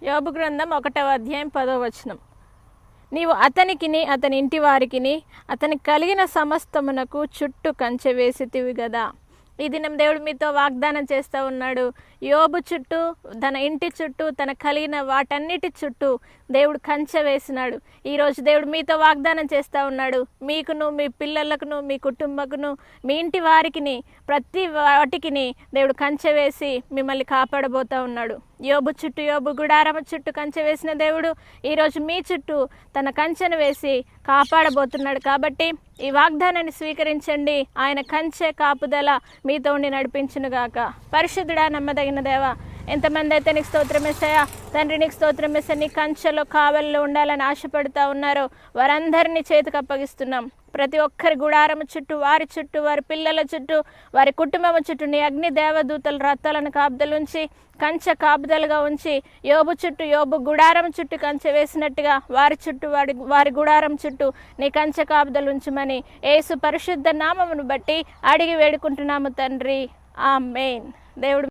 యోబు గ్రంథం 1వ అధ్యాయం 10వ వచనం. నీవు అతనికిని అతని ఇంటి వారికిని అతనికి కలిగిన సమస్తమునకు చుట్టూ కంచె వేసితివి గదా. ఈ దినం దేవుడు మీతో వాగ్దానం చేస్తూ ఉన్నాడు. యోబు చుట్టూ, తన ఇంటి చుట్టూ, తన కలిగిన వాటన్నిటి చుట్టూ దేవుడు కంచె వేసినాడు. ఈరోజు దేవుడు మీతో వాగ్దానం చేస్తూ ఉన్నాడు. మీకును, మీ పిల్లలకును, మీ కుటుంబకును, మీ ఇంటి వారికిని, ప్రతి వాటికిని దేవుడు కంచె వేసి మిమ్మల్ని కాపాడబోతూ ఉన్నాడు. యోబు చుట్టూ, యోబు గుడారము చుట్టూ కంచె వేసిన దేవుడు ఈరోజు మీ చుట్టూ తన కంచెను వేసి కాపాడబోతున్నాడు. కాబట్టి ఈ వాగ్దానాన్ని స్వీకరించండి. ఆయన కంచె కాపుదల మీతో ఉండి నడిపించునుగాక. పరిశుద్ధుడా, నమ్మదగిన దేవా, ఎంతమంది అయితే నీకు స్తోత్రం యేసయ్యా, తండ్రి నీకు స్తోత్రం యేసయ్యా, నీ కంచెలో కావల్లో ఉండాలని ఆశపడుతూ ఉన్నారో వారందరినీ చేతికి అప్పగిస్తున్నాం. ప్రతి ఒక్కరి గుడారము చుట్టూ, వారి చుట్టూ, వారి పిల్లల చుట్టూ, వారి కుటుంబం చుట్టూ నీ అగ్ని దేవదూతల రథాలను కాపుదలు ఉంచి, కంచె కాపుదలుగా ఉంచి, యోబు చుట్టూ, యోబు గుడారం చుట్టూ కంచె వేసినట్టుగా వారి చుట్టూ, వారి గుడారం చుట్టూ నీ కంచె కాపుదలు ఉంచమని యేసు పరిశుద్ధ నామమును బట్టి అడిగి వేడుకుంటున్నాము తండ్రి. ఆమేన్. దేవుడు